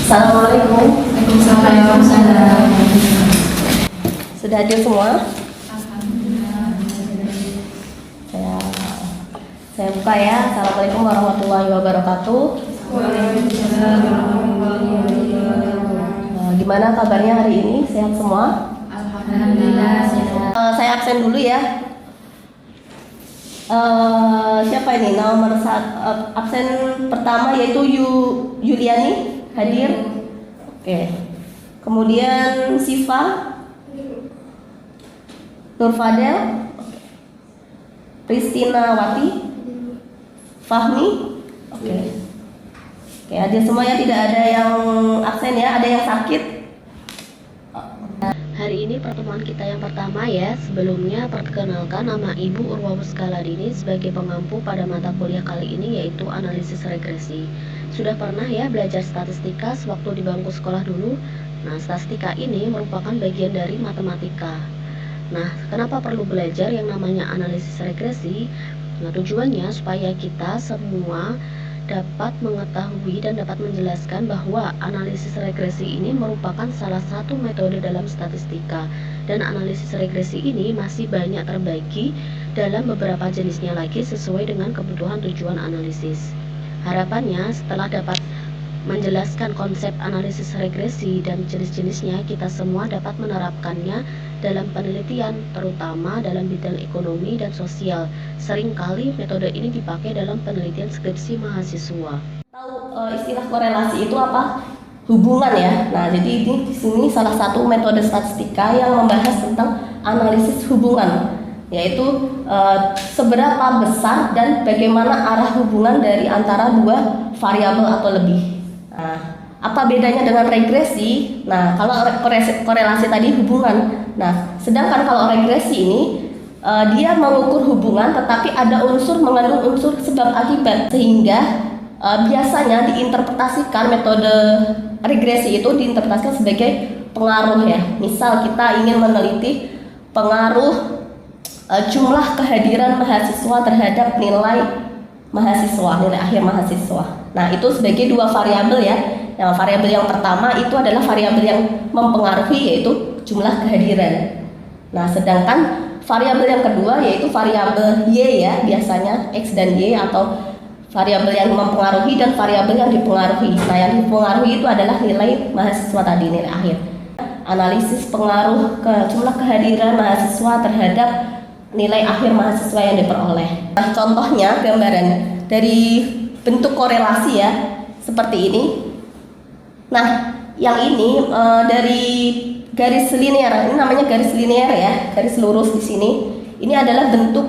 Assalamualaikum. Waalaikumsalam. Sudah hadir semua? Alhamdulillah. Saya buka ya. Assalamualaikum warahmatullahi wabarakatuh. Waalaikumsalam warahmatullahi wabarakatuh. Gimana kabarnya hari ini? Sehat semua? Alhamdulillah sehat. Saya absen dulu ya. Siapa ini? Nomor absen pertama yaitu Yuliani. Hadir? Oke. Kemudian Siva, Nurfadel, Pristina Wati, Fahmi. Oke. Oke, hadir semua ya, tidak ada yang absen ya, ada yang sakit. Hari ini pertemuan kita yang pertama ya. Sebelumnya perkenalkan, nama Ibu Urwa Wuskaladini sebagai pengampu pada mata kuliah kali ini, yaitu analisis regresi. Sudah pernah ya belajar statistika sewaktu di bangku sekolah dulu? Nah, statistika ini merupakan bagian dari matematika. Nah, kenapa perlu belajar yang namanya analisis regresi? Nah, tujuannya supaya kita semua dapat mengetahui dan dapat menjelaskan bahwa analisis regresi ini merupakan salah satu metode dalam statistika, dan analisis regresi ini masih banyak terbagi dalam beberapa jenisnya lagi sesuai dengan kebutuhan tujuan analisis. Harapannya setelah dapat menjelaskan konsep analisis regresi dan jenis-jenisnya, kita semua dapat menerapkannya dalam penelitian, terutama dalam bidang ekonomi dan sosial. Seringkali metode ini dipakai dalam penelitian skripsi mahasiswa. Tahu istilah korelasi itu apa? Hubungan ya. Nah, jadi ini di sini salah satu metode statistika yang membahas tentang analisis hubungan, yaitu seberapa besar dan bagaimana arah hubungan dari antara dua variabel atau lebih. Nah, apa bedanya dengan regresi? Nah, kalau korelasi tadi hubungan. Nah, sedangkan kalau regresi ini dia mengukur hubungan, tetapi ada mengandung unsur sebab akibat, sehingga biasanya diinterpretasikan metode regresi itu diinterpretasikan sebagai pengaruh ya. Misal kita ingin meneliti pengaruh jumlah kehadiran mahasiswa terhadap nilai akhir mahasiswa. Nah, itu sebagai dua variabel ya. Yang variabel yang pertama itu adalah variabel yang mempengaruhi, yaitu jumlah kehadiran. Nah, sedangkan variabel yang kedua yaitu variabel Y ya, biasanya X dan Y, atau variabel yang mempengaruhi dan variabel yang dipengaruhi. Nah, yang dipengaruhi itu adalah nilai mahasiswa tadi, nilai akhir. Analisis pengaruh ke jumlah kehadiran mahasiswa terhadap nilai akhir mahasiswa yang diperoleh. Nah, contohnya gambaran dari bentuk korelasi ya, seperti ini. Nah, yang ini dari garis linear, ini namanya garis linear ya, garis lurus di sini. Ini adalah bentuk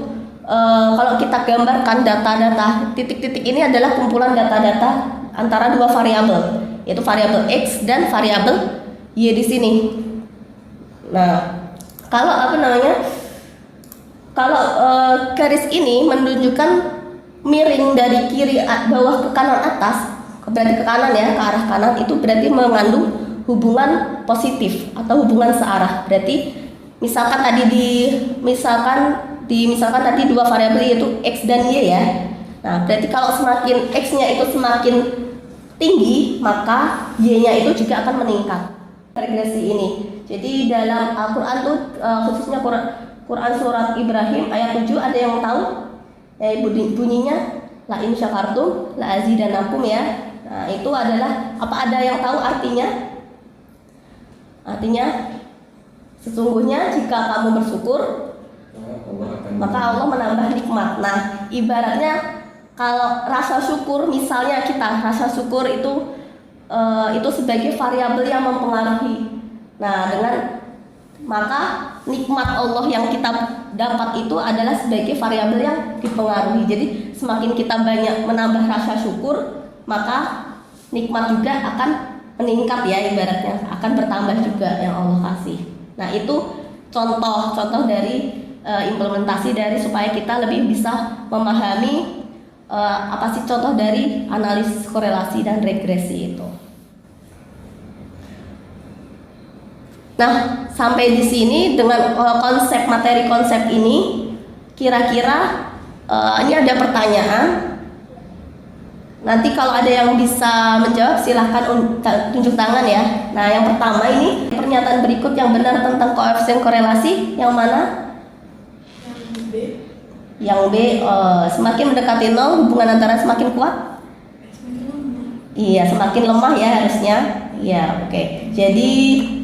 kalau kita gambarkan data-data, titik-titik ini adalah kumpulan data-data antara dua variabel, yaitu variabel X dan variabel Y di sini. Nah, kalau garis ini menunjukkan miring dari kiri bawah ke kanan atas, berarti ke kanan ya, ke arah kanan, itu berarti mengandung hubungan positif atau hubungan searah. Berarti misalkan tadi dua variabel yaitu X dan Y ya. Nah, berarti kalau semakin X-nya itu semakin tinggi, maka Y-nya itu juga akan meningkat. Regresi ini. Jadi dalam Al-Qur'an tuh khususnya Quran surat Ibrahim ayat 7, ada yang tahu? Ya, bunyinya la in syakartum la azidanakum ya. Nah, itu adalah apa, ada yang tahu artinya? Artinya sesungguhnya jika kamu bersyukur maka Allah menambah nikmat. Nah, ibaratnya kalau rasa syukur, misalnya kita rasa syukur itu sebagai variabel yang mempengaruhi. Nah, maka nikmat Allah yang kita dapat itu adalah sebagai variabel yang dipengaruhi. Jadi semakin kita banyak menambah rasa syukur, maka nikmat juga akan meningkat ya, ibaratnya akan bertambah juga yang Allah kasih. Nah, itu contoh dari implementasi dari supaya kita lebih bisa memahami apa sih contoh dari analisis korelasi dan regresi itu. Nah, sampai di sini dengan materi konsep ini, kira-kira ini ada pertanyaan. Nanti kalau ada yang bisa menjawab silahkan tunjuk tangan ya. Nah, yang pertama ini pernyataan berikut yang benar tentang koefisien korelasi yang mana? Yang B. Semakin mendekati 0 hubungan antara semakin kuat? Iya, semakin lemah ya harusnya. Iya, oke. Jadi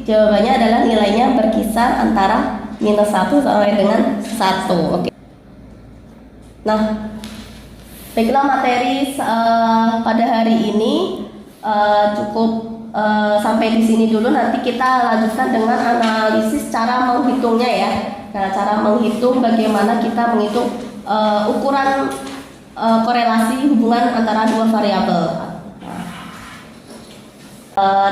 jawabannya adalah nilainya berkisar antara -1 sampai dengan 1. Oke. Nah, baiklah materi pada hari ini cukup sampai di sini dulu. Nanti kita lanjutkan dengan analisis cara menghitungnya ya. Nah, cara menghitung bagaimana kita menghitung ukuran korelasi hubungan antara dua variabel.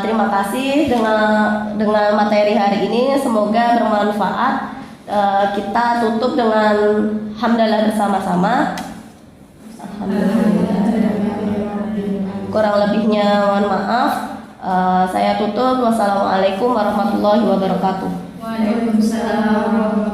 Terima kasih dengan materi hari ini, semoga bermanfaat. Kita tutup dengan hamdalah bersama-sama. Kurang lebihnya mohon maaf. Saya tutup. Wassalamualaikum warahmatullahi wabarakatuh. Waalaikumsalam.